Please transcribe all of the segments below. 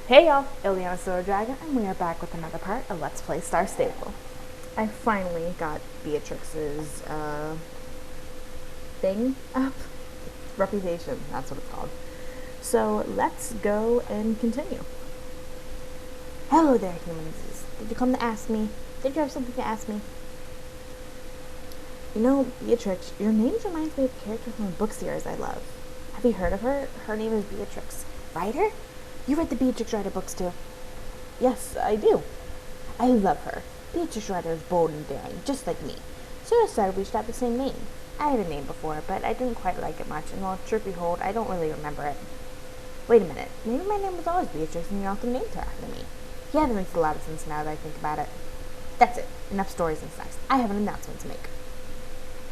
Hey y'all, Ileana Solar Dragon, and we are back with another part of Let's Play Star Stable. I finally got Beatrix's thing up. Reputation, that's what it's called. So let's go and continue. Hello there, humans. Did you come to ask me? Did you have something to ask me? You know, Beatrix, your name reminds me of a character from a book series I love. Have you heard of her? Her name is Beatrix. Ryder? You read the Beatrix Ryder books too? Yes, I do. I love her. Beatrix Ryder is bold and daring, just like me. So I decided we should have the same name. I had a name before, but I didn't quite like it much, and well, truth be told, I don't really remember it. Wait a minute, maybe my name was always Beatrix and you also named her after me. Yeah, that makes a lot of sense now that I think about it. That's it. Enough stories and snacks. I have an announcement to make.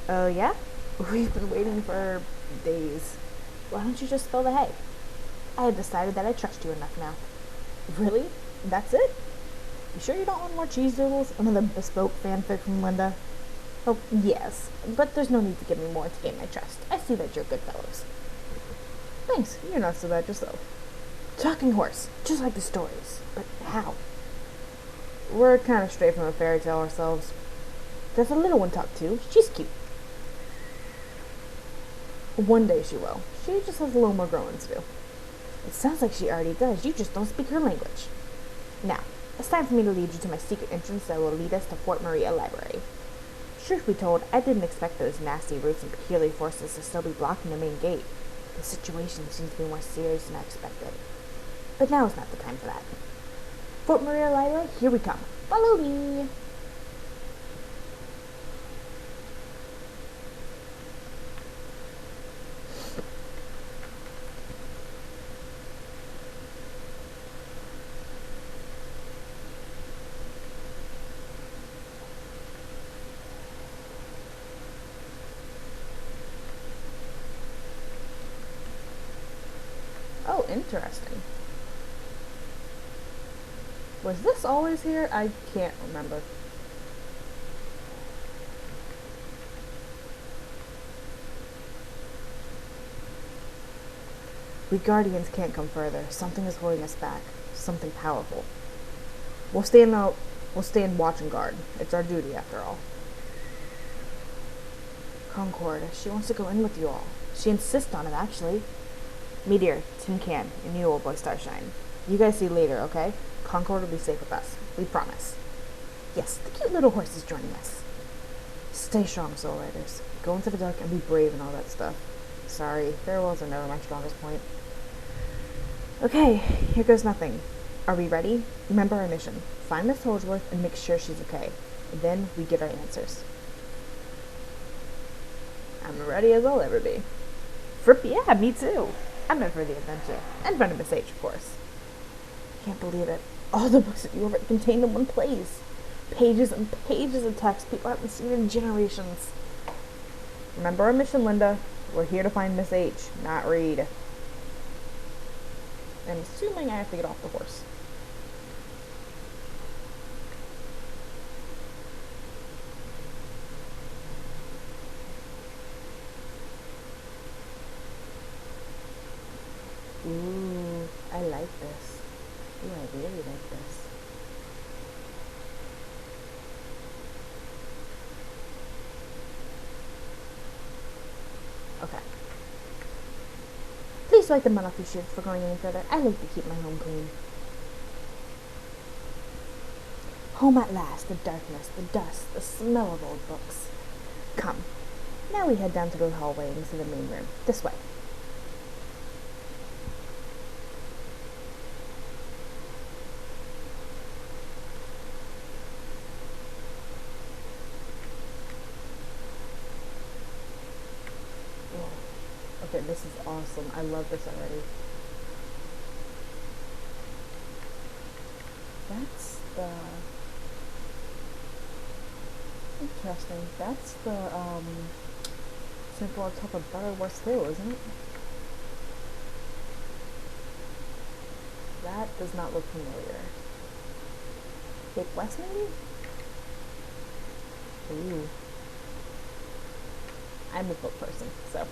Oh, yeah? We've been waiting for days. Why don't you just spill the hay? I have decided that I trust you enough now. Really? That's it? You sure you don't want more cheese doodles? Another bespoke fanfic from Linda? Oh, yes, but there's no need to give me more to gain my trust. I see that you're good fellows. Thanks, you're not so bad yourself. Talking horse, just like the stories. But how? We're kind of straight from a fairy tale ourselves. There's a little one talk too. She's cute. One day she will. She just has a little more growing to do. It sounds like she already does. You just don't speak her language. Now, it's time for me to lead you to my secret entrance that will lead us to Fort Maria Library. Truth be told, I didn't expect those nasty roots and peculiar forces to still be blocking the main gate. The situation seems to be more serious than I expected. But now is not the time for that. Fort Maria Library, here we come. Follow me! Oh, interesting. Was this always here? I can't remember. We Guardians can't come further. Something is holding us back. Something powerful. We'll stay in watch and guard. It's our duty, after all. Concord, she wants to go in with you all. She insists on it, actually. Meteor, Tin Can, and you, old boy Starshine. You guys see later, okay? Concord will be safe with us. We promise. Yes, the cute little horse is joining us. Stay strong, Soul Riders. Go into the dark and be brave and all that stuff. Sorry, farewells are never my strongest point. Okay, here goes nothing. Are we ready? Remember our mission. Find Miss Holdsworth and make sure she's okay. And then we get our answers. I'm ready as I'll ever be. Yeah, me too. I'm in for the adventure. And friend of Miss H, of course. Can't believe it. All the books that you ever contained in one place. Pages and pages of text people haven't seen in generations. Remember our mission, Linda. We're here to find Miss H, not Reed. I'm assuming I have to get off the horse. Ooh, I like this. Ooh, I really like this. Okay. Please wipe the mud off your shoes before going any further. I like to keep my home clean. Home at last, the darkness, the dust, the smell of old books. Come. Now we head down to the hallway and into the main room. This way. Okay, this is awesome. I love this already. That's the... Interesting. That's the, symbol on top of Butterworth Hill, isn't it? That does not look familiar. Cape West, maybe? Ooh. I'm a book person, so.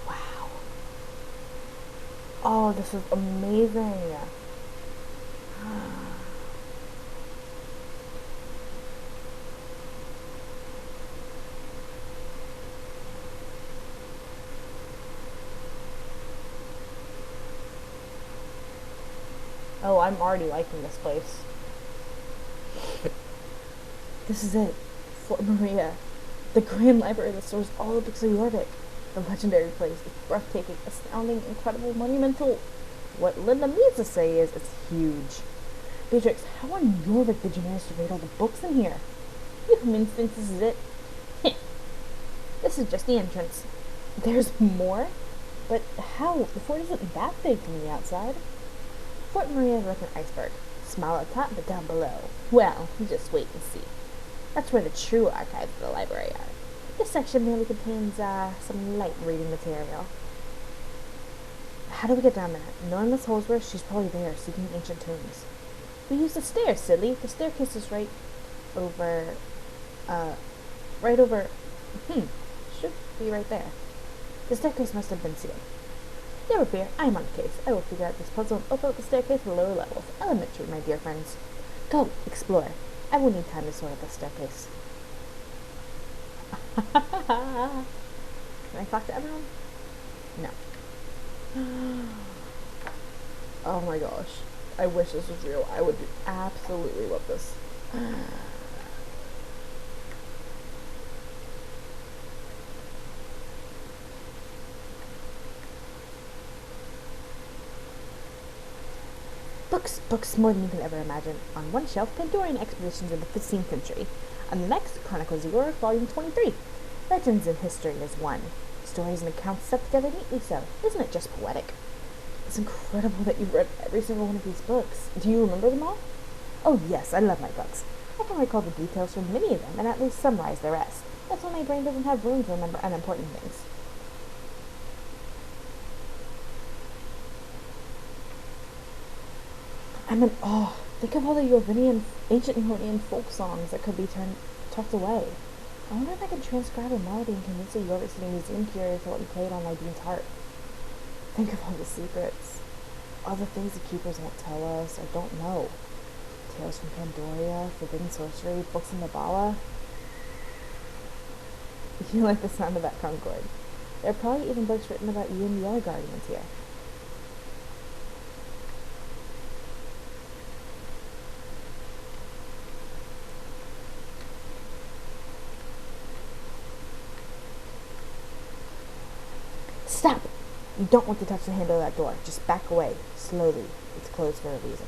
Wow. Oh, this is amazing. Oh, I'm already liking this place. This is it. Fort Maria. The grand library that stores all the books of Jorvik. The legendary place is breathtaking, astounding, incredible, monumental. What Linda means to say is it's huge. Beatrix, how on Jorvik did you manage to read all the books in here? You humans think this is it? Heh. This is just the entrance. There's more? But how? The fort isn't that big from the outside. Fort Maria is like an iceberg. Small at top, but down below. Well, you just wait and see. That's where the true archives of the library are. This section merely contains some light reading material. How do we get down there? Knowing Miss Holsworth, she's probably there, seeking ancient tombs. We use the stairs, silly. The staircase is right over, should be right there. The staircase must have been sealed. Never fear, I am on the case. I will figure out this puzzle and open up the staircase for lower levels. Elementary, my dear friends. Go, explore. I will need time to sort out the staircase. Can I talk to everyone? No. Oh my gosh. I wish this was real. I would absolutely love this. Books more than you can ever imagine. On one shelf, Pandorian expeditions of the 15th century. On the next, Chronicles of Europe, Volume 23. Legends and history is one. Stories and accounts set together neatly so. Isn't it just poetic? It's incredible that you've read every single one of these books. Do you remember them all? Oh yes, I love my books. I can recall the details from many of them and at least summarize the rest. That's why my brain doesn't have room to remember unimportant things. I'm in awe. Think of all the ancient Jorvinian folk songs that could be tucked away. I wonder if I can transcribe a melody and convince the Jorvik City Museum curator to let me play it on Lydine's harp. Think of all the secrets. All the things the keepers won't tell us or don't know. Tales from Pandoria, forbidden sorcery, books in Nabala. You like the sound of that concord. There are probably even books written about you and the other guardians here. Stop! You don't want to touch the handle of that door. Just back away, slowly. It's closed for a reason.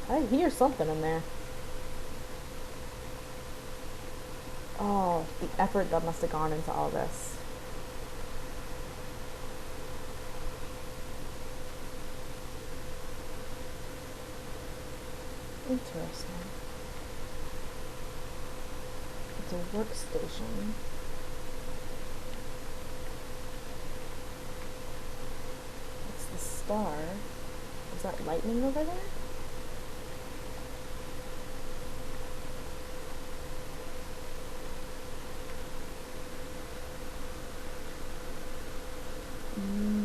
I hear something in there. Oh, the effort that must have gone into all this. Interesting. It's a workstation. It's the star. Is that lightning over there?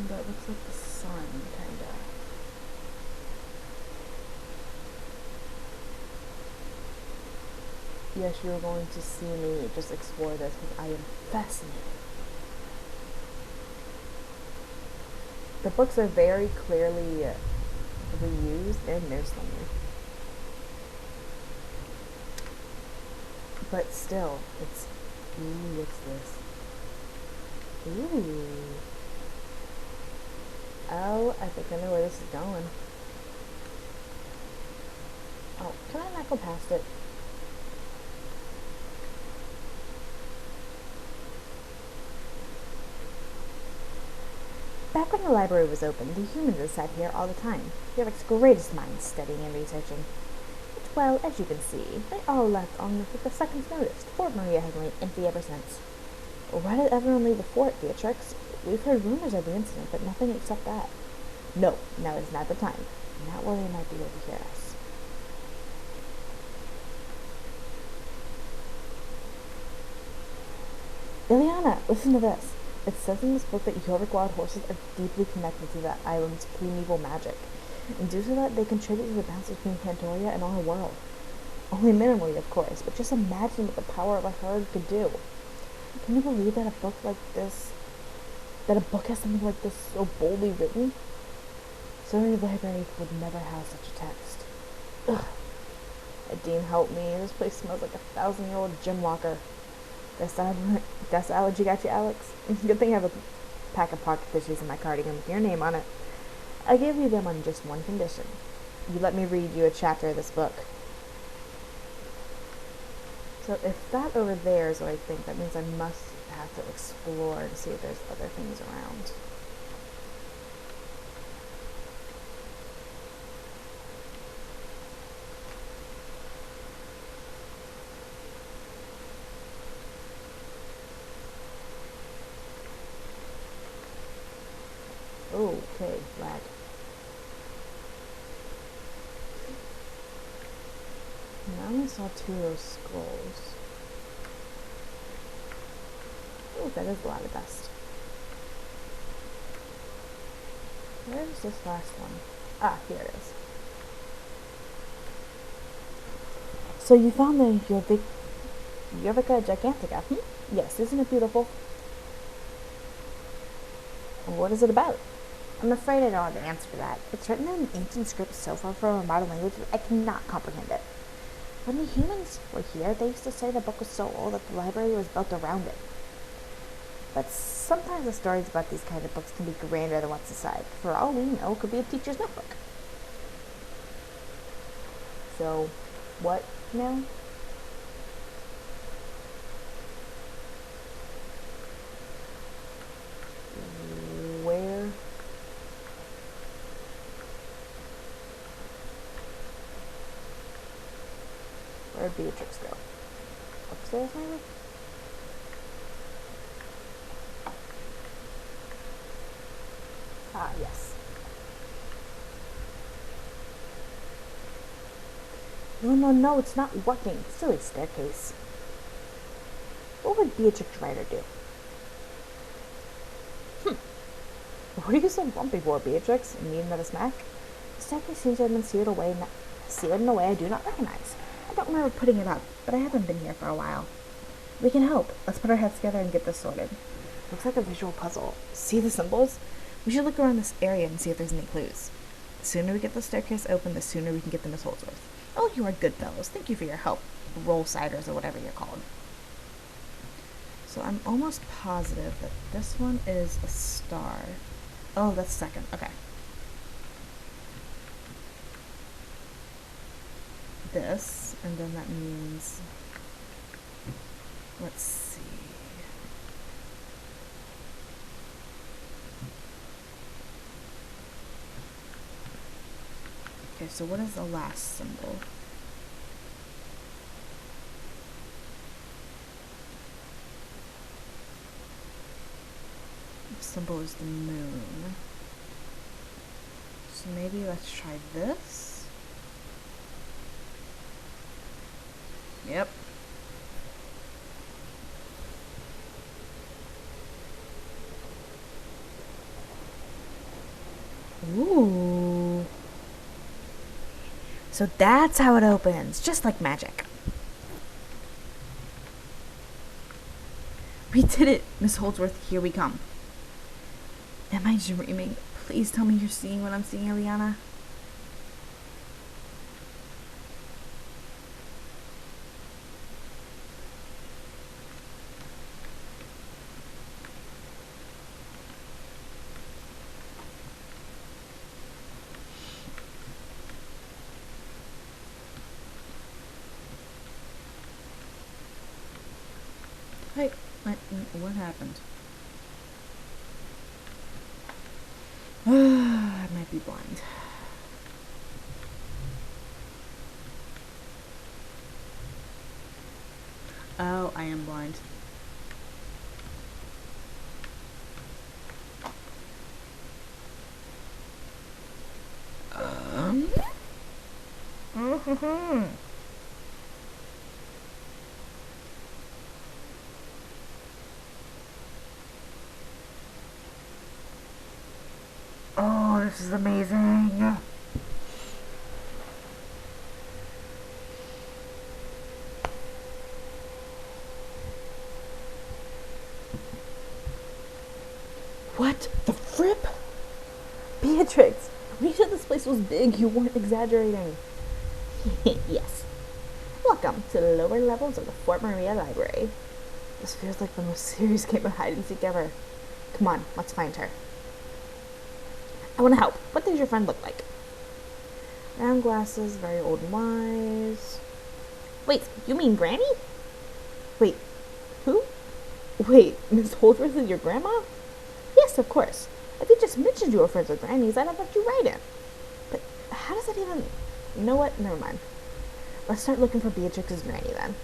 That looks like the sun, kinda. Yes, you're going to see me just explore this because I am fascinated. The books are very clearly reused and there's something. But still, it's... Ooh, what's this? Ooh. Oh, I think I know where this is going. Oh, can I not go past it? Back when the library was open, the humans had sat here all the time. Jorvik's greatest minds studying and researching. But, well, as you can see, they all left on with the second's notice. Fort Maria has lain empty ever since. Why did everyone leave the fort, Beatrix? We've heard rumors of the incident, but nothing except that. No, now is not the time. Not where they might be able to hear us. Ileana, listen to this. It says in this book that Jorvik wild horses are deeply connected to that island's primeval magic, and due to that, they contribute to the balance between Pandoria and our world. Only minimally, of course, but just imagine what the power of a herd could do. Can you believe that a book has something like this so boldly written? So many libraries would never have such a text. Ugh. Dean, help me. This place smells like a 1,000-year-old gym locker. Dust allergy got you, Alex? Good thing I have a pack of pocket tissues in my cardigan with your name on it. I give you them on just one condition. You let me read you a chapter of this book. So if that over there is what I think, that means I must have to explore to see if there's other things around. Okay, lag. I only saw 2 of those scrolls. Oh, that is a lot of dust. Where is this last one? Ah, here it is. So you found the Jorvika Gigantica, Yes, isn't it beautiful? What is it about? I'm afraid I don't have the answer to that. It's written in an ancient script so far from a modern language that I cannot comprehend it. When the humans were here, they used to say the book was so old that the library was built around it. But sometimes the stories about these kind of books can be grander than what's inside. For all we know, it could be a teacher's notebook. So, what now? Where? Where'd Beatrix go? Upstairs, maybe? Ah, yes. No, it's not working. Silly staircase. What would Beatrix Rider do? What are you so grumpy for, Beatrix? You need another snack? The staircase seems to have been sealed in a way I do not recognize. I don't remember putting it up, but I haven't been here for a while. We can help. Let's put our heads together and get this sorted. Looks like a visual puzzle. See the symbols? We should look around this area and see if there's any clues. The sooner we get the staircase open, the sooner we can get to Miss Holdsworth. Oh, you are good fellows. Thank you for your help. Roll ciders or whatever you're called. So I'm almost positive that this one is a star. Oh, that's second. Okay. This, and then that means, let's see. Okay, so what is the last symbol? The symbol is the moon. So maybe let's try this. Yep. Ooh. So that's how it opens, just like magic. We did it, Miss Holdsworth, here we come. Am I dreaming? Please tell me you're seeing what I'm seeing, Eliana. Hey, what happened? I might be blind. Oh, I am blind. this is amazing. What the fripp? Beatrix, when you said this place was big, you weren't exaggerating. Yes. Welcome to the lower levels of the Fort Maria Library. This feels like the most serious game of hide and seek ever. Come on, let's find her. I want to help. What does your friend look like? Round glasses, very old and wise. Wait, you mean Granny? Wait, who? Wait, Miss Holdworth is your grandma? Yes, of course. If you just mentioned you were friends with Granny's, I'd have left you right in. But how does that even... You know what? Never mind. Let's start looking for Beatrix's Granny then.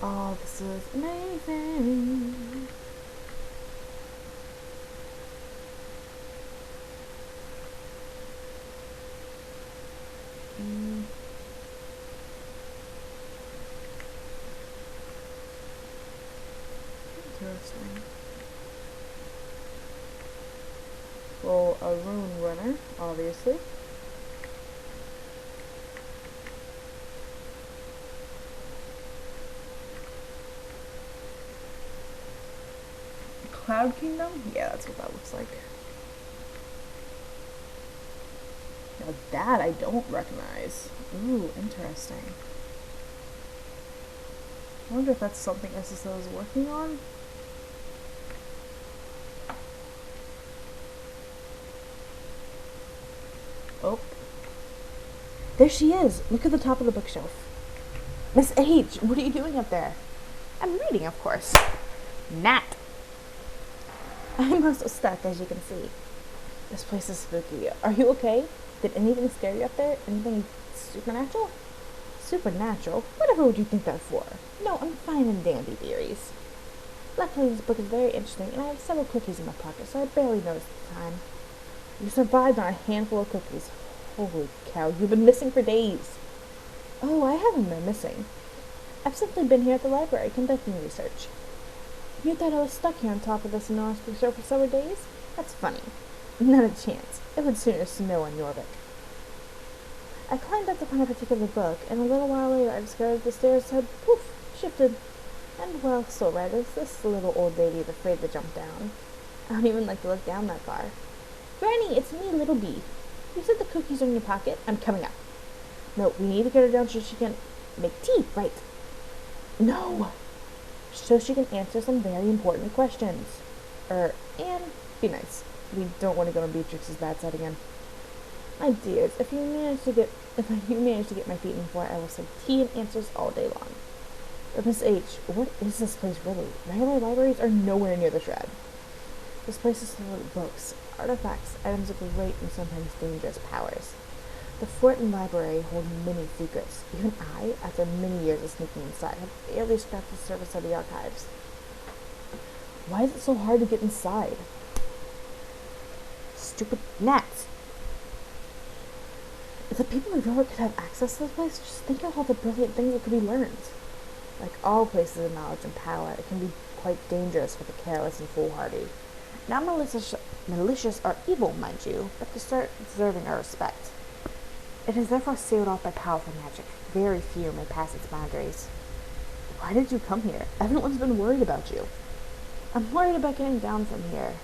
Oh, this is amazing. Interesting. Well, a rune runner, obviously. Cloud Kingdom? Yeah, that's what that looks like. Now that I don't recognize. Ooh, interesting. I wonder if that's something SSO is working on? Oh. There she is! Look at the top of the bookshelf. Miss H, what are you doing up there? I'm reading, of course. Nat! I'm also stuck, as you can see. This place is spooky. Are you okay? Did anything scare you up there? Anything supernatural? Supernatural? Whatever would you think that for? No, I'm fine and dandy, dearies. Luckily, this book is very interesting, and I have several cookies in my pocket, so I barely noticed the time. You survived on a handful of cookies. Holy cow, you've been missing for days. Oh, I haven't been missing. I've simply been here at the library conducting research. You thought I was stuck here on top of this enormous bookshelf for several days? That's funny. Not a chance. It would sooner snow in Jorvik. I climbed up upon a particular book, and a little while later I discovered the stairs had, poof, shifted. And, well, so right as this little old lady is afraid to jump down. I don't even like to look down that far. Granny, it's me, Little Bee. You said the cookies are in your pocket. I'm coming up. No, we need to get her down so she can make tea, right? No! So she can answer some very important questions. And be nice. We don't want to go on Beatrix's bad side again. My dears, if you manage to get my feet in before, I will say tea and answers all day long. But Miss H, what is this place really? Regular libraries are nowhere near the Shred. This place is full of books, artifacts, items of great and sometimes dangerous powers. The fort and library hold many secrets. Even I, after many years of sneaking inside, have barely scratched the surface of the archives. Why is it so hard to get inside? Stupid gnats! If the people of York could have access to this place, just think of all the brilliant things that could be learned. Like all places of knowledge and power, it can be quite dangerous for the careless and foolhardy. Not malicious or evil, mind you, but deserving our respect. It is therefore sealed off by powerful magic. Very few may pass its boundaries. Why did you come here? Everyone's been worried about you. I'm worried about getting down from here.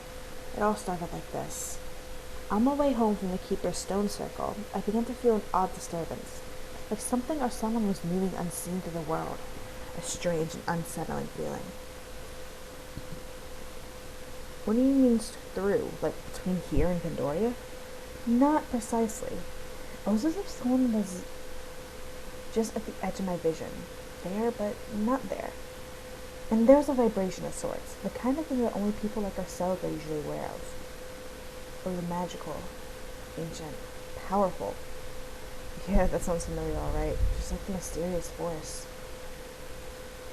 It all started like this. On my way home from the Keeper's stone circle, I began to feel an odd disturbance, like something or someone was moving unseen through the world. A strange and unsettling feeling. What do you mean through? Like between here and Pandoria? Not precisely. It was as if someone was just at the edge of my vision. There, but not there. And there was a vibration of sorts, the kind of thing that only people like ourselves are usually aware of. It was magical, ancient, powerful. Yeah, that sounds familiar, alright. Just like the mysterious force.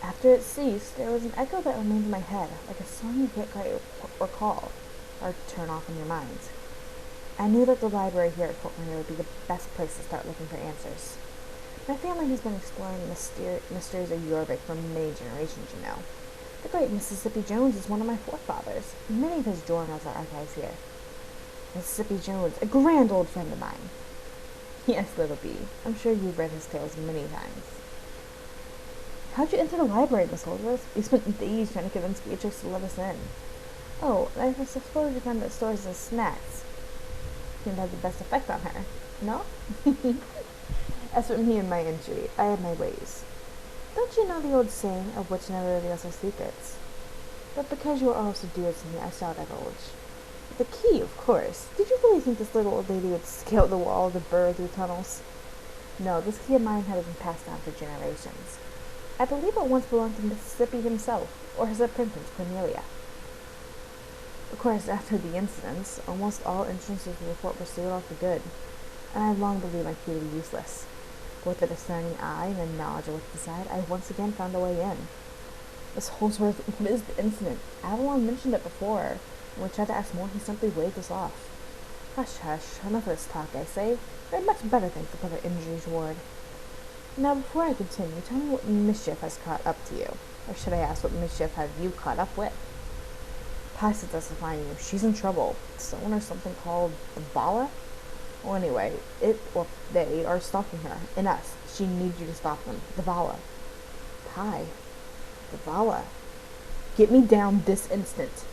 After it ceased, there was an echo that remained in my head, like a song you can't quite recall, or turn off in your mind. I knew that the library here at Fort Maria would be the best place to start looking for answers. My family has been exploring the mysteries of Jorvik for many generations, you know. The great Mississippi Jones is one of my forefathers. Many of his journals are archived here. Mississippi Jones, a grand old friend of mine. Yes, little bee. I'm sure you've read his tales many times. How'd you enter the library, Miss Holdsworth? We spent days trying to convince Beatrix to let us in. Oh, I suppose you found that stores and snacks seemed to have the best effect on her. No? As for me and my injury, I have my ways. Don't you know the old saying, a witch never reveals her secrets? But because you are all so dear to me, I shall divulge. The key, of course. Did you really think this little old lady would scale the wall to burrow through tunnels? No, this key of mine has been passed down for generations. I believe it once belonged to Mississippi himself, or his apprentice, Cornelia. Of course, after the incidents, almost all entrances to the fort were sealed off for good, and I long believed my key to be useless. But with a discerning eye and a knowledge of what's inside, I once again found a way in. This Holdsworth, what is the incident? Avalon mentioned it before. When we tried to ask more, he simply waved us off. Hush, hush, enough of this talk, I say. There are much better things to put our injuries toward. Now, before I continue, tell me what mischief has caught up to you. Or should I ask, what mischief have you caught up with? Paisa doesn't find you. She's in trouble. Someone or something called the Vala? Well, anyway, it or they are stalking her and us. She needs you to stop them. The Vala. Pi. The Vala. Get me down this instant.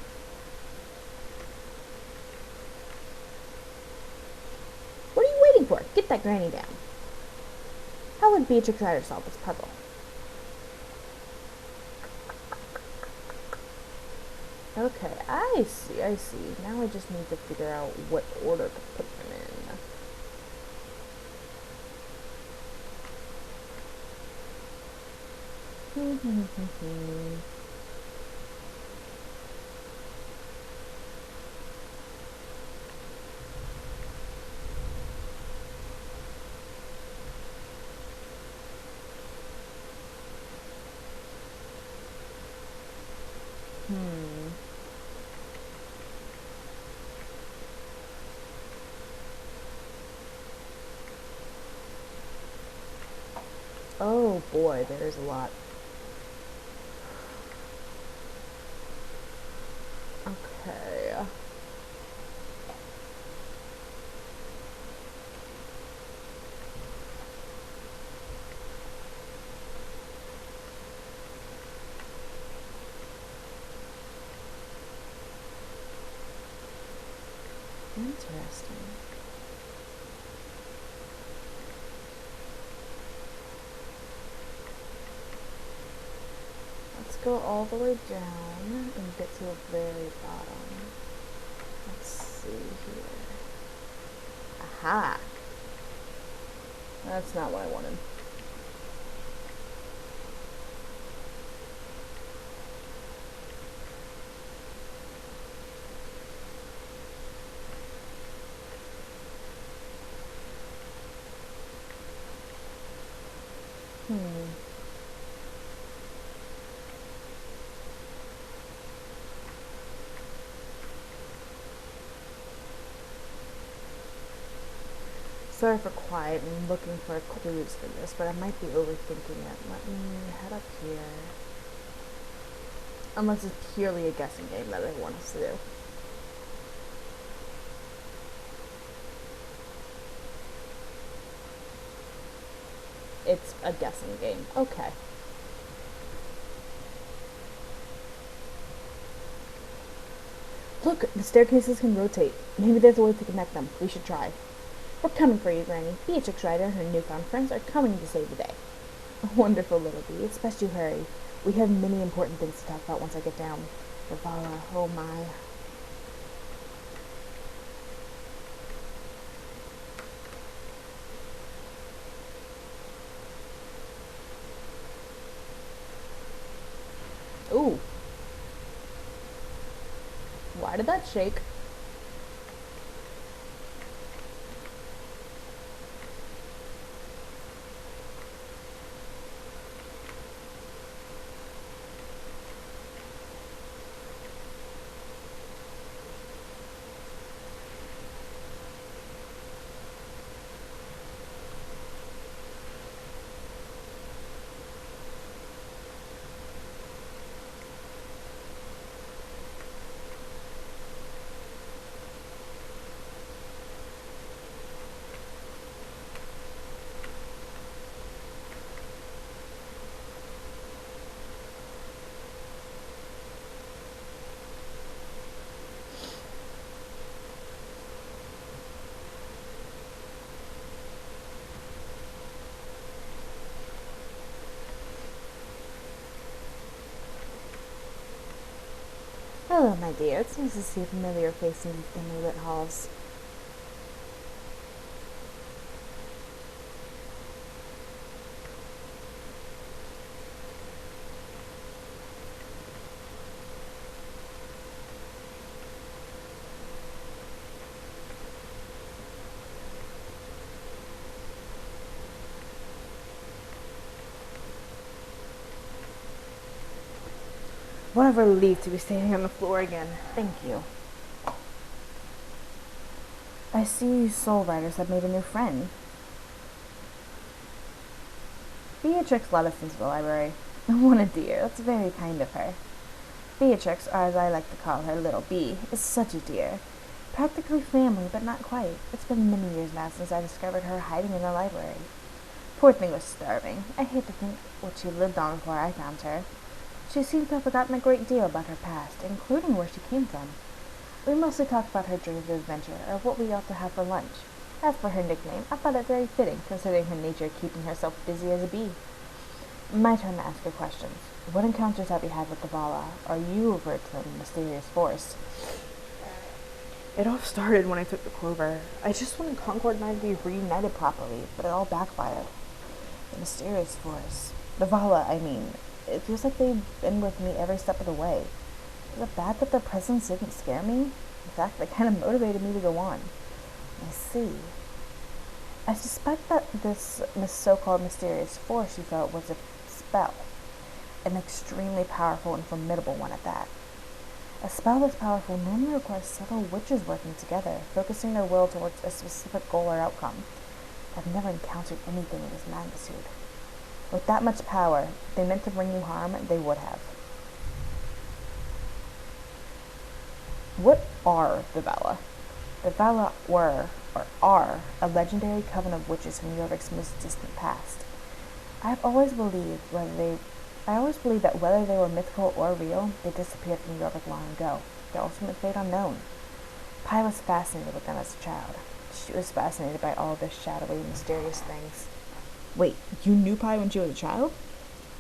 What are you waiting for? Get that granny down. How would Beatrix Rider solve this puzzle? Okay, I see. Now I just need to figure out what order to put them in. Oh boy, there's a lot. Okay. Interesting. Let's go all the way down and get to the very bottom. Let's see here. Aha! That's not what I wanted. Sorry for quiet and looking for clues for this, but I might be overthinking it. Let me head up here. Unless it's purely a guessing game that I want us to do. It's a guessing game. Okay. Look, the staircases can rotate. Maybe there's a way to connect them. We should try. We're coming for you, Granny. Beatrix Rider and her newfound friends are coming to save the day. Wonderful, little bee. It's best you hurry. We have many important things to talk about once I get down. The Vala, oh my. Ooh. Why did that shake? Hello, my dear. It's nice to see a familiar face in these dimly lit halls. What a relief to be standing on the floor again. Thank you. I see Soul Riders have made a new friend. Beatrix let us into the library. What a dear. That's very kind of her. Beatrix, or as I like to call her, Little B, is such a dear. Practically family, but not quite. It's been many years now since I discovered her hiding in the library. Poor thing was starving. I hate to think what she lived on before I found her. She seems to have forgotten a great deal about her past, including where she came from. We mostly talked about her dreams of adventure, or what we ought to have for lunch. As for her nickname, I thought it very fitting, considering her nature keeping herself busy as a bee. My turn to ask her questions. What encounters have you had with the Vala? Are you referred to the mysterious force? It all started when I took the Clover. I just wanted Concord and I to be reunited properly, but it all backfired. The mysterious force. The Vala, I mean. It feels like they've been with me every step of the way. Is it bad that their presence didn't scare me? In fact, they kind of motivated me to go on. I see. I suspect that this so-called mysterious force you felt was a spell. An extremely powerful and formidable one at that. A spell this powerful normally requires several witches working together, focusing their will towards a specific goal or outcome. I've never encountered anything of this magnitude. With that much power, if they meant to bring you harm, they would have. What are the Vala? The Vala were, or are, a legendary coven of witches from Jorvik's most distant past. I always believed that whether they were mythical or real, they disappeared from Jorvik long ago, their ultimate fate unknown. Pi was fascinated with them as a child. She was fascinated by all this shadowy, mysterious things. Wait, you knew Pi when she was a child?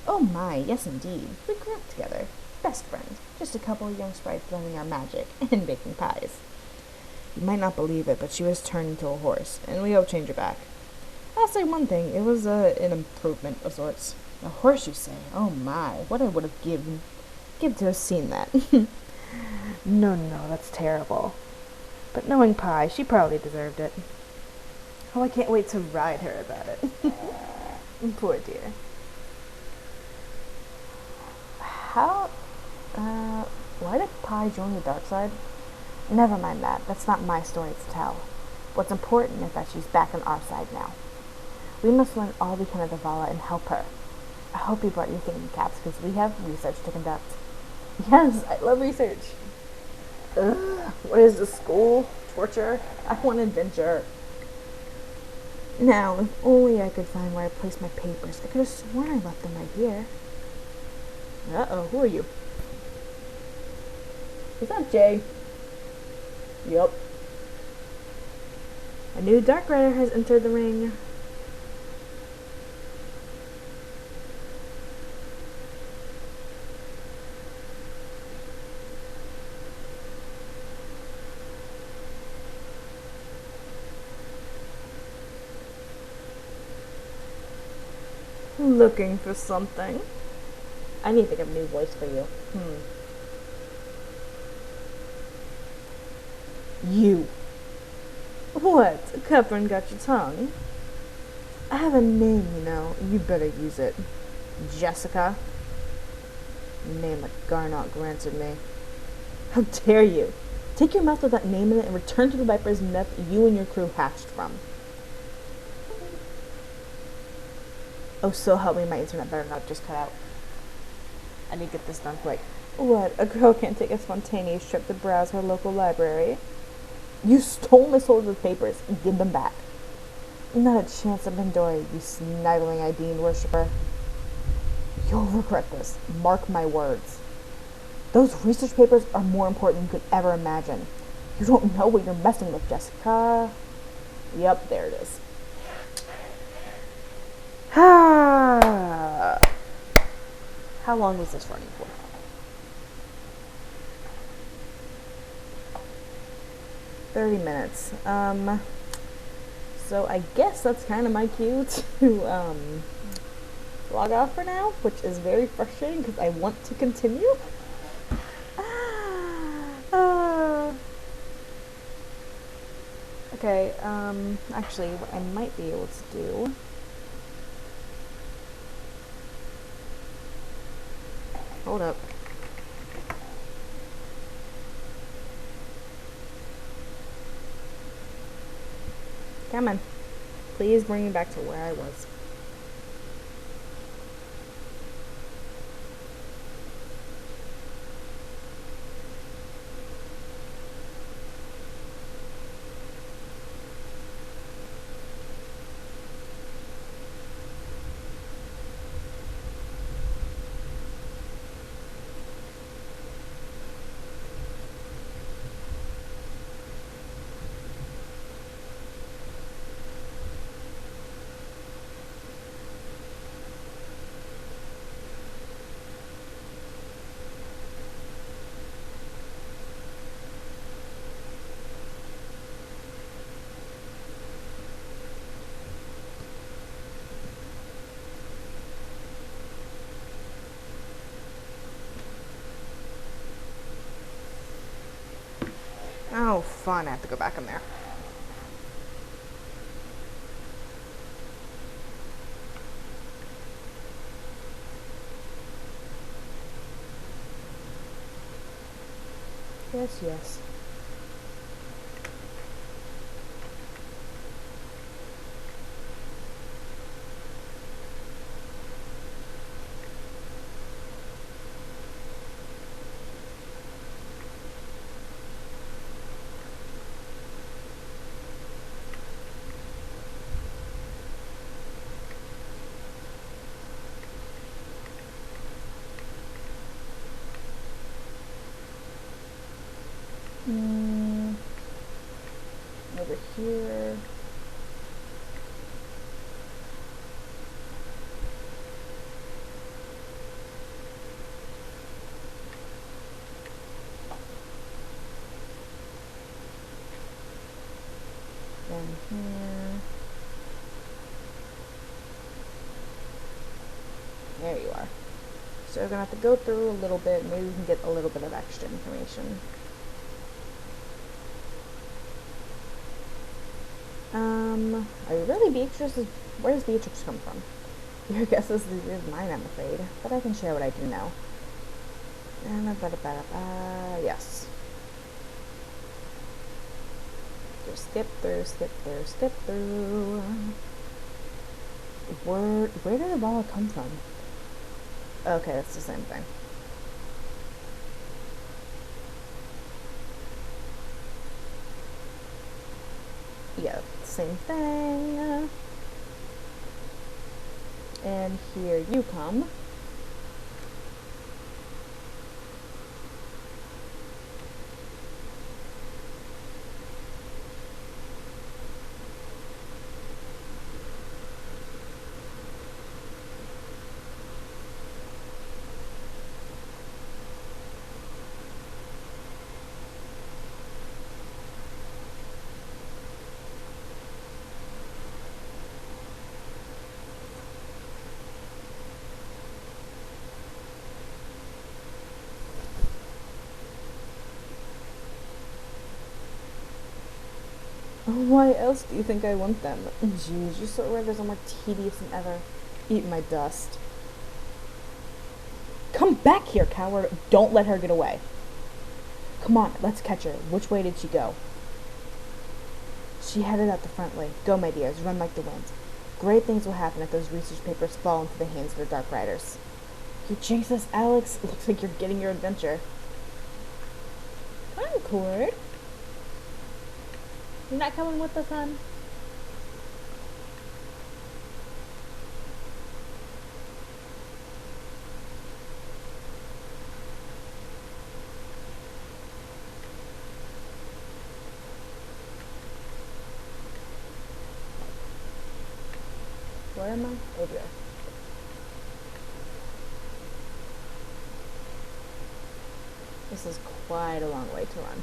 Oh my, yes indeed. We grew up together. Best friends. Just a couple of young sprites learning our magic and baking pies. You might not believe it, but she was turned into a horse, and we helped change her back. I'll say one thing, it was an improvement of sorts. A horse, you say? Oh my, what I would have given to have seen that. No, that's terrible. But knowing Pi, she probably deserved it. Oh, I can't wait to ride her about it. Poor dear. Why did Pi join the dark side? Never mind that. That's not my story to tell. What's important is that she's back on our side now. We must learn all we can of the Vala and help her. I hope you brought your thinking caps because we have research to conduct. Yes, I love research. Ugh, what is this, school? Torture? I want adventure. Now, if only I could find where I placed my papers. I could have sworn I left them right here. Uh-oh, who are you? Is that Jay? Yup. A new Dark Rider has entered the ring. Looking for something? I need to think of a new voice for you. You. What? Cuprin got your tongue? I have a name, you know. You better use it. Jessica? Name that Garnot granted me. How dare you? Take your mouth with that name in it and return to the Viper's nest you and your crew hatched from. Oh, so help me, my internet better not just cut out. I need to get this done quick. What? A girl can't take a spontaneous trip to browse her local library? You stole my soldier's papers. Give them back. Not a chance of Pandora, you sniveling Ideen worshipper. You'll regret this. Mark my words. Those research papers are more important than you could ever imagine. You don't know what you're messing with, Jessica. Yep, there it is. How long was this running for? 30 minutes. So I guess that's kind of my cue to log off for now, which is very frustrating because I want to continue. Okay, actually, what I might be able to do. Hold up. Come on. Please bring me back to where I was. Oh, fun. I have to go back in there. Yes, yes. Over here. Then here. There you are. So we're gonna have to go through a little bit. Maybe we can get a little bit of extra information. Are you really Beatrice? Where does Beatrix come from? Your guess is mine, I'm afraid, but I can share what I do know. Yes. Just skip through, skip through, skip through. Where did the ball come from? Okay, that's the same thing. Yeah, same thing. And here you come. Why else do you think I want them? Jeez, you sort of are more tedious than ever. Eat my dust. Come back here, coward. Don't let her get away. Come on, let's catch her. Which way did she go? She headed out the front way. Go, my dears, run like the wind. Great things will happen if those research papers fall into the hands of the Dark Riders. You jinxed us, Alex. Looks like you're getting your adventure. Concord? You're not coming with us, hon? Where am I? Over there. This is quite a long way to run.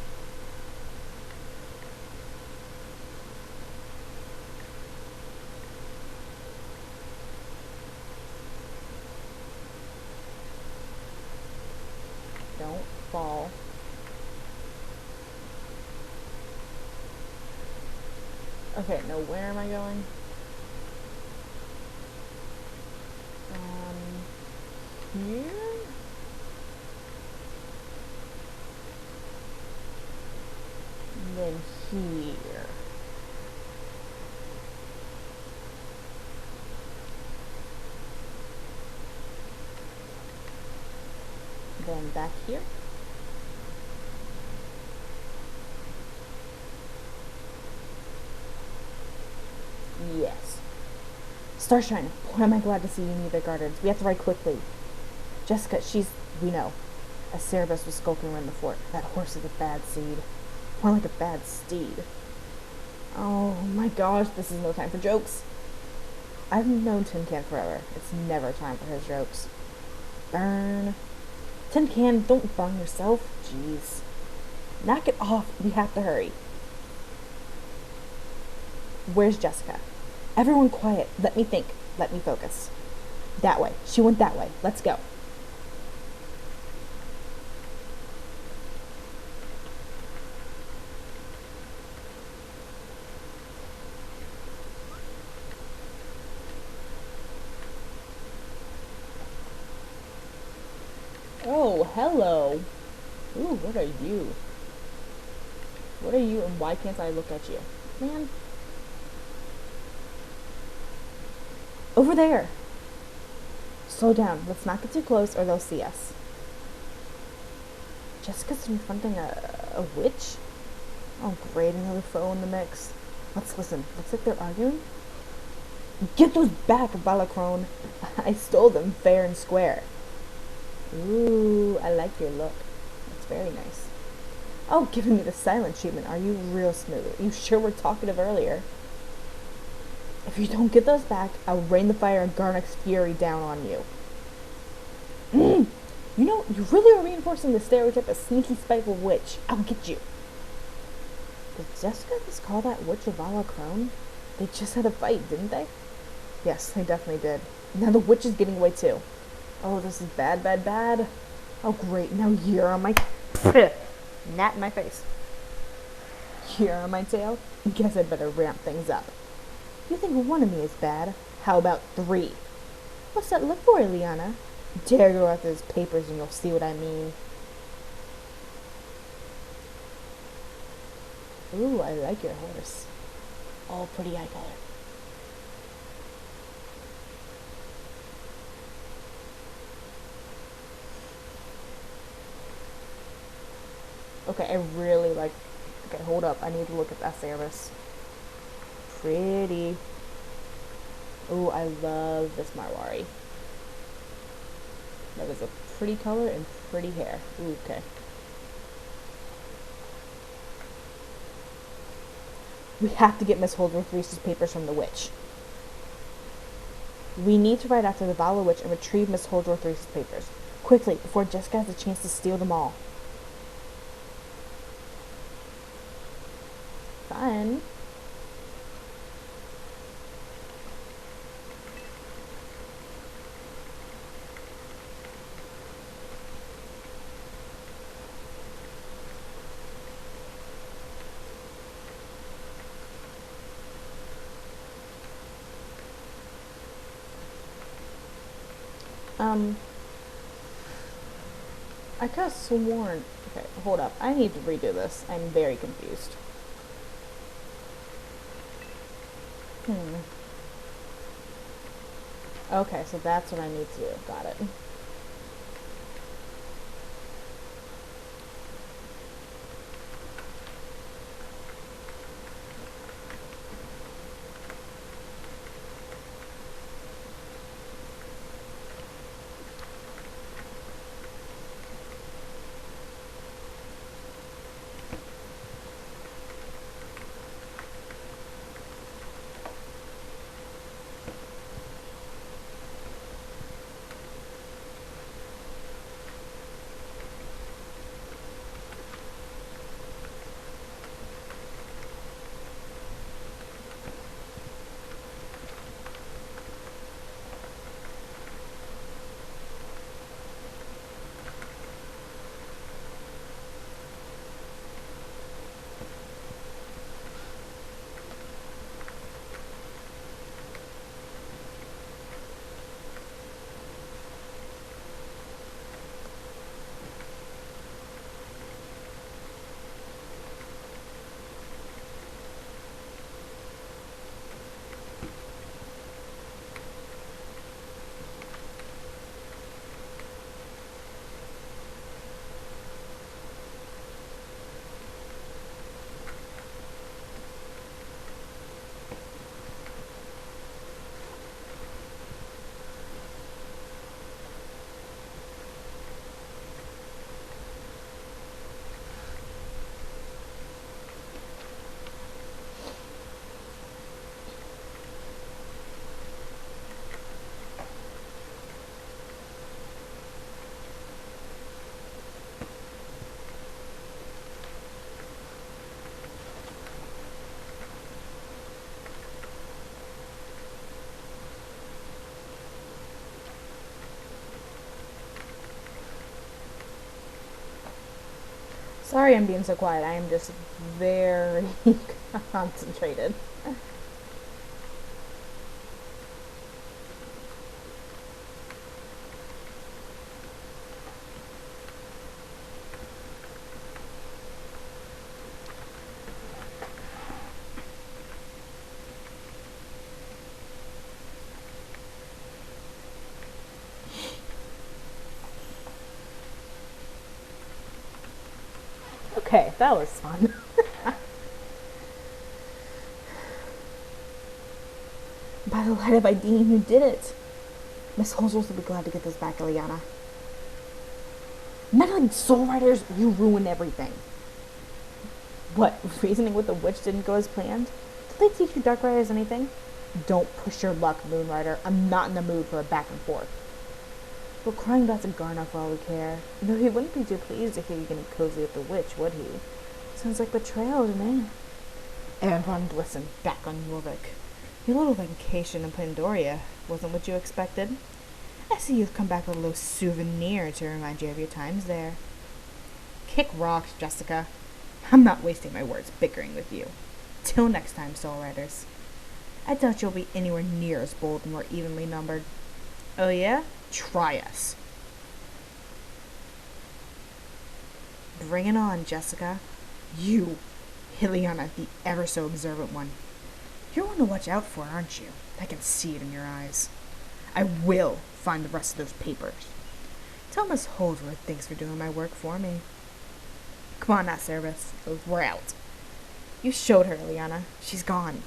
fall. Okay, now where am I going? Here? And then here. Then back here. Yes. Starshine, boy, am I glad to see you near the gardens. We have to ride quickly. Jessica, we know. As Cerebus was skulking around the fort, that horse is a bad seed. More like a bad steed. Oh my gosh, this is no time for jokes. I've known Tin Can forever. It's never time for his jokes. Burn. Tin Can, don't burn yourself. Jeez. Knock it off. We have to hurry. Where's Jessica? Everyone quiet. Let me think. Let me focus. That way. She went that way. Let's go. Oh, hello. Ooh, what are you? What are you and why can't I look at you? Man. Over there. Slow down. Let's not get too close or they'll see us. Jessica's confronting a witch? Oh, great. Another foe in the mix. Let's listen. Looks like they're arguing. Get those back, Balacrone. I stole them fair and square. Ooh, I like your look. That's very nice. Oh, giving me the silent treatment. Are you real smooth? You sure were talkative earlier. If you don't get those back, I'll rain the fire and Garnock's fury down on you. You know, you really are reinforcing the stereotype of sneaky, spiteful witch. I'll get you. Did Jessica just call that witch a Balacrone? They just had a fight, didn't they? Yes, they definitely did. Now the witch is getting away too. Oh, this is bad, bad, bad. Oh, great. Now you're on my... Gnat in my face. You're on my tail? Guess I'd better ramp things up. You think one of me is bad? How about 3? What's that look for, Ileana? Dare go after his papers and you'll see what I mean. Ooh, I like your horse. All pretty eye color. Okay, I really like... Okay, hold up. I need to look at that service. Pretty. Ooh, I love this Marwari. That is a pretty color and pretty hair. Ooh, okay. We have to get Miss Holdworth Reese's papers from the witch. We need to ride after the Vala witch and retrieve Miss Holdworth Reese's papers. Quickly, before Jessica has a chance to steal them all. Fun. I could have sworn... Okay, hold up. I need to redo this. I'm very confused. Okay, so that's what I need to do. Got it. Sorry I'm being so quiet. I am just very concentrated. Okay, that was fun. By the light of Ideen, you did it. Miss Holsworth will be glad to get this back, Ileana. Meddling soul riders, you ruin everything. What, reasoning with the witch didn't go as planned? Did they teach you Dark Riders anything? Don't push your luck, Moonrider. I'm not in the mood for a back and forth. We're crying back to Garna for all we care. Though he wouldn't be too pleased to hear you getting cozy with the witch, would he? Sounds like betrayal to me. Everyone, listen, back on Jorvik. Your little vacation in Pandoria wasn't what you expected. I see you've come back with a little souvenir to remind you of your times there. Kick rocks, Jessica. I'm not wasting my words bickering with you. Till next time, Soul Riders. I doubt you'll be anywhere near as bold and more evenly numbered. Oh yeah? Try us. Bring it on, Jessica. You, Ileana, the ever so observant one. You're one to watch out for, aren't you? I can see it in your eyes. I will find the rest of those papers. Tell Miss Holdsworth thanks for doing my work for me. Come on now, Cerberus. We're out. You showed her, Ileana. She's gone.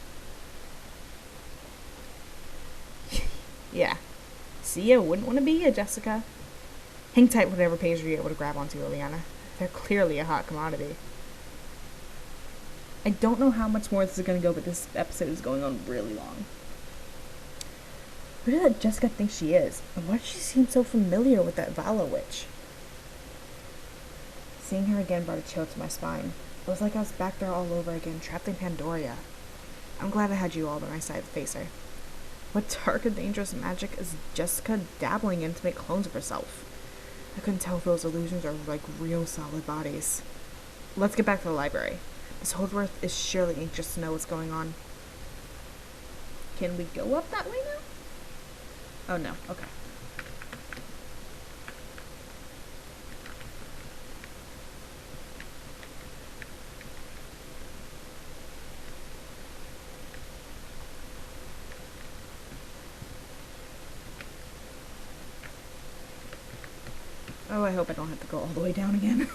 Yeah. See, I wouldn't want to be you, Jessica. Hang tight whatever page you're able to grab onto, Ileana. They're clearly a hot commodity. I don't know how much more this is going to go, but this episode is going on really long. Who did Jessica think she is? And why does she seem so familiar with that Vala witch? Seeing her again brought a chill to my spine. It was like I was back there all over again, trapped in Pandoria. I'm glad I had you all by my side to face her. What dark and dangerous magic is Jessica dabbling in to make clones of herself? I couldn't tell if those illusions are like real solid bodies. Let's get back to the library. Miss Holdsworth is surely anxious to know what's going on. Can we go up that way now? Oh no, okay. Oh, I hope I don't have to go all the way down again.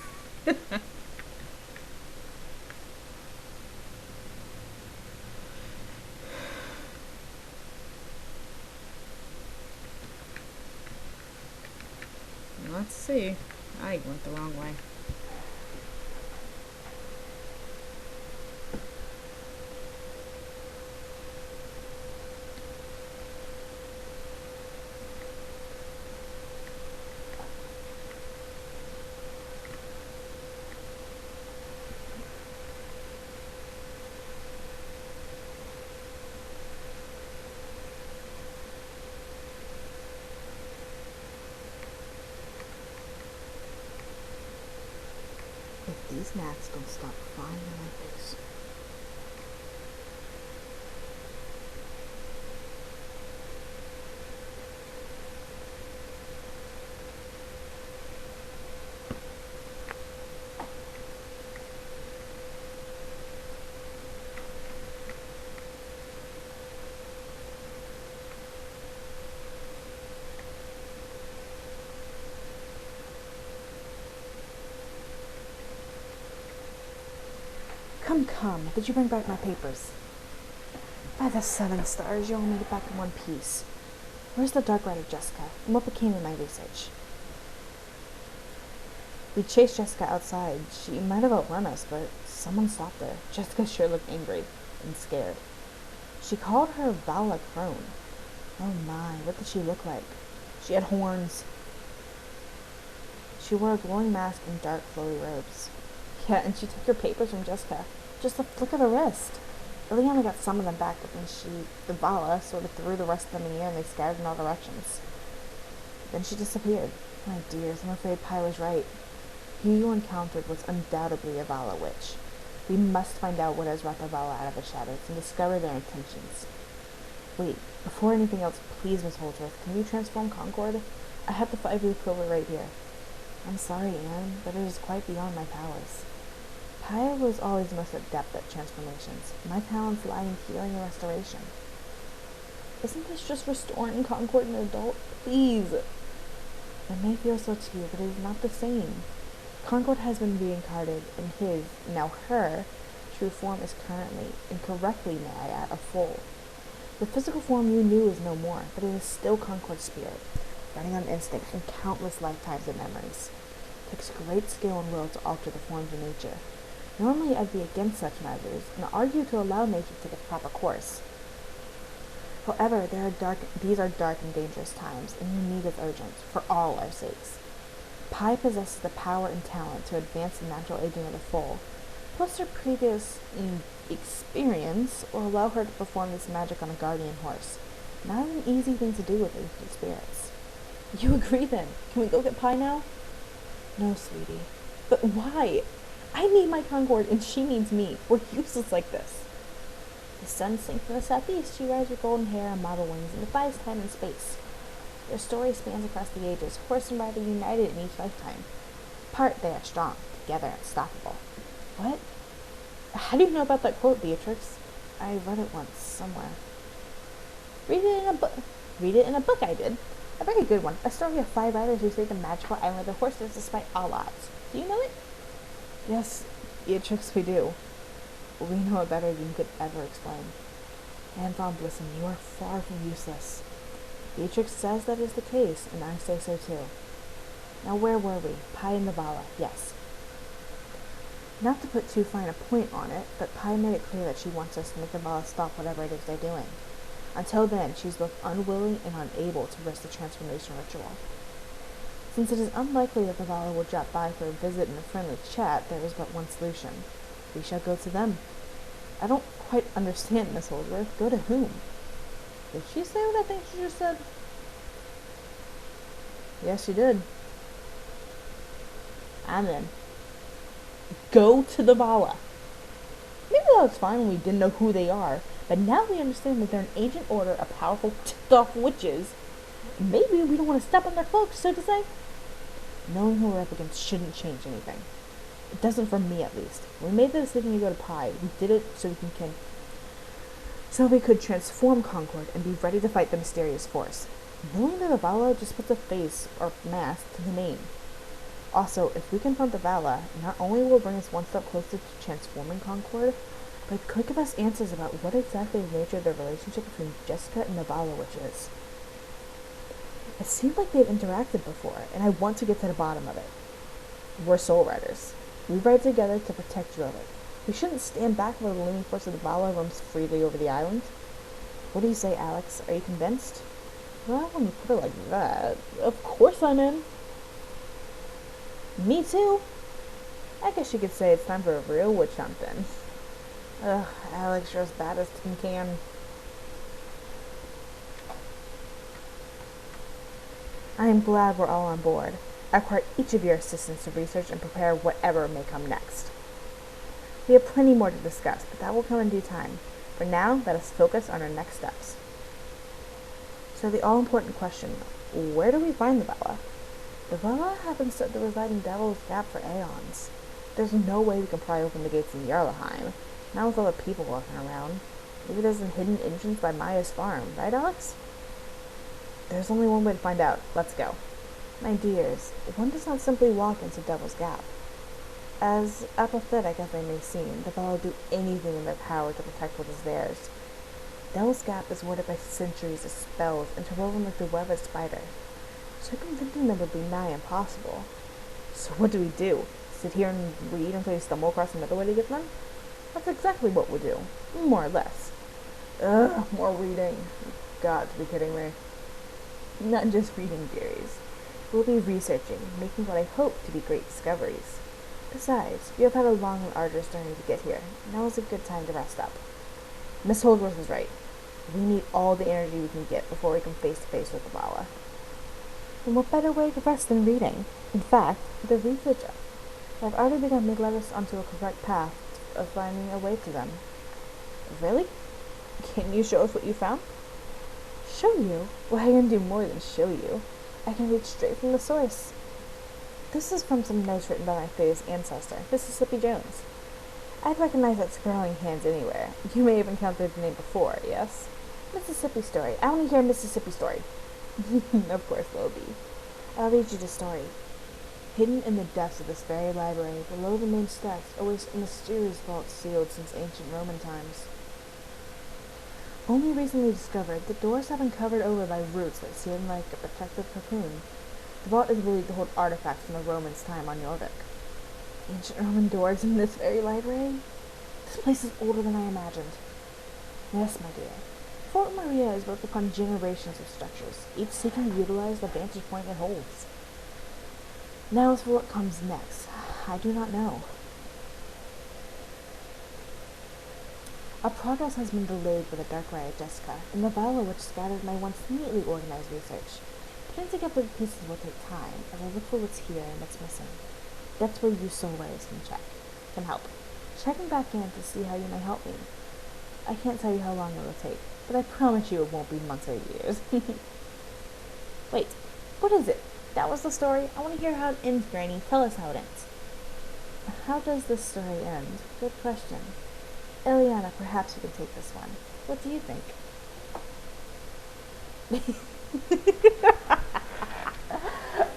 Let's see. I went the wrong way. If these gnats don't stop flying in my face. Come. Did you bring back my papers? By the 7 stars, you all made it back in one piece. Where's the Dark Rider, Jessica? And what became of my research? We chased Jessica outside. She might have outrun us, but someone stopped her. Jessica sure looked angry and scared. She called her Vala Crone. Oh my, what did she look like? She had horns. She wore a glowing mask and dark, flowy robes. Yeah, and she took your papers from Jessica. Just a flick of the wrist. Ileana got some of them back, but then the Vala, sort of threw the rest of them in the air and they scattered in all directions. Then she disappeared. My dears, I'm afraid Pi was right. Who you encountered was undoubtedly a Vala witch. We must find out what has brought the Vala out of the shadows and discover their intentions. Wait, before anything else, please, Miss Holdsworth, can you transform Concord? I have the 5-leaf clover right here. I'm sorry, Anne, but it is quite beyond my powers. Paya was always most adept at transformations. My talents lie in healing and restoration. Isn't this just restoring Concord an adult? Please! It may feel so to you, but it is not the same. Concord has been reincarnated, and his, now her, true form is currently, incorrectly may I add, a foal. The physical form you knew is no more, but it is still Concord's spirit, running on instinct and countless lifetimes of memories. It takes great skill and will to alter the forms of nature. Normally I'd be against such measures, and argue to allow nature to take its proper course. However, these are dark and dangerous times, and your need is urgent, for all our sakes. Pi possesses the power and talent to advance the natural aging of the foal, plus her previous experience will allow her to perform this magic on a guardian horse. Not an easy thing to do with ancient spirits. You agree then? Can we go get Pi now? No, sweetie. But why? I need my Concord and she needs me. We're useless like this. The sun sinks in the southeast. She rides with golden hair and marble wings and defies time and space. Their story spans across the ages, horse and rider united in each lifetime. Apart, they are strong, together unstoppable. What? How do you know about that quote, Beatrix? I read it once, somewhere. Read it in a book, I did. A very good one. A story of 5 riders who saved a magical island with their horses despite all odds. Do you know it? Yes, Beatrix, we do. We know it better than you could ever explain. Anne von Blissen, you are far from useless. Beatrix says that is the case, and I say so too. Now where were we? Pi and the Vala, yes. Not to put too fine a point on it, but Pi made it clear that she wants us to make the Vala stop whatever it is they're doing. Until then, she's both unwilling and unable to risk the transformation ritual. Since it is unlikely that the Vala will drop by for a visit and a friendly chat, there is but one solution. We shall go to them. I don't quite understand, Miss Holdsworth. Go to whom? Did she say what I think she just said? Yes, she did. And then, go to the Vala. Maybe that was fine when we didn't know who they are, but now we understand that they're an ancient order of powerful, ticked-off witches. Maybe we don't want to step on their cloaks, so to say. Knowing who we're up against shouldn't change anything. It doesn't for me, at least. When we made the decision to go to Pi, we did it so we could transform Concord and be ready to fight the mysterious force. Knowing that the Vala just puts a face or mask to the name. Also, if we confront the Vala, not only will it bring us one step closer to transforming Concord, but it could give us answers about what exactly is the nature of the relationship between Jessica and the Vala witches. It seems like they've interacted before, and I want to get to the bottom of it. We're soul riders. We ride together to protect Jorvik. We shouldn't stand back while the looming force of the Vala roams freely over the island. What do you say, Alex? Are you convinced? Well, when you put it like that, of course I'm in. Me too. I guess you could say it's time for a real witch hunt then. Ugh, Alex, you're as bad as tin can. I am glad we're all on board. I require each of your assistance to research and prepare whatever may come next. We have plenty more to discuss, but that will come in due time. For now, let us focus on our next steps. So the all-important question, where do we find the Vala? The Vala have been said to reside in Devil's Gap for aeons. There's no way we can pry open the gates in Jarlaheim, not with all the people walking around. Maybe there's a hidden entrance by Maya's farm, right, Alex? There's only one way to find out. Let's go. My dears, one does not simply walk into Devil's Gap. As apathetic as they may seem, the Vala do anything in their power to protect what is theirs. Devil's Gap is warded by centuries of spells interwoven like the web of a spider. Circumventing them would be nigh impossible. So what do we do? Sit here and read until we stumble across another way to get them? That's exactly what we'll do. More or less. Ugh, more reading. You've got to be kidding me. Not just reading, dearies. We'll be researching, making what I hope to be great discoveries. Besides, you have had a long and arduous journey to get here. Now is a good time to rest up. Miss Holdsworth is right. We need all the energy we can get before we come face to face with the Vala. And what better way to rest than reading? In fact, the research I've already begun to lead us onto a correct path of finding a way to them. Really? Can you show us what you found? Show you? Well, I can do more than show you. I can read straight from the source. This is from some notes written by my favorite ancestor, Mississippi Jones. I'd recognize that scrawling hands anywhere. You may have encountered the name before, yes? Mississippi Story. I want to hear Mississippi Story. Of course, Lobi. I'll read you the story. Hidden in the depths of this very library, below the main steps, awaits a mysterious vault sealed since ancient Roman times. Only recently discovered, the doors have been covered over by roots that seem like a protective cocoon. The vault is believed to hold artifacts from the Romans' time on Jorvik. Ancient Roman doors in this very library? This place is older than I imagined. Yes, my dear. Fort Maria is built upon generations of structures, each seeking to utilize the vantage point it holds. Now as for what comes next, I do not know. Our progress has been delayed by the dark riot Jessica, and the Vala which scattered my once neatly organized research. Putting together the pieces will take time, as I look for what's here and what's missing. That's where you soulwares can help. Checking back in to see how you may help me. I can't tell you how long it will take, but I promise you it won't be months or years. Wait, what is it? That was the story? I want to hear how it ends, Granny. Tell us how it ends. How does this story end? Good question. Eliana, perhaps you can take this one. What do you think?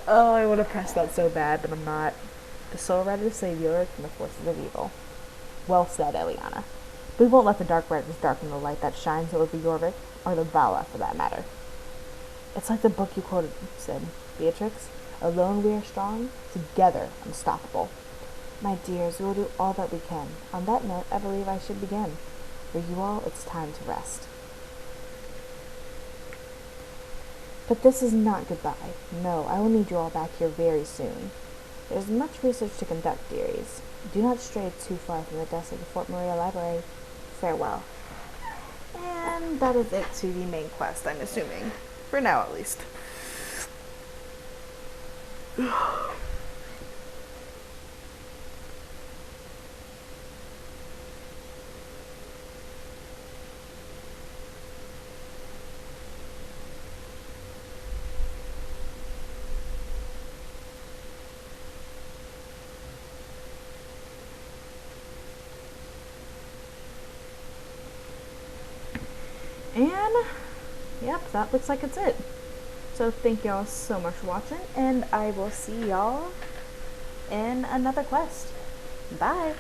Oh, I want to press that so bad, but I'm not. The soul rider saved Jorvik from the forces of evil. Well said, Eliana. We won't let the dark riders darken the light that shines over Jorvik, or the Vala, for that matter. It's like the book you quoted said, Beatrix. Alone we are strong, together unstoppable. My dears, we will do all that we can. On that note, I believe I should begin. For you all, it's time to rest. But this is not goodbye. No, I will need you all back here very soon. There's much research to conduct, dearies. Do not stray too far from the desk of the Fort Maria Library. Farewell. And that is it to the main quest, I'm assuming. For now, at least. And, yep, that looks like it's it. So thank y'all so much for watching, and I will see y'all in another quest. Bye!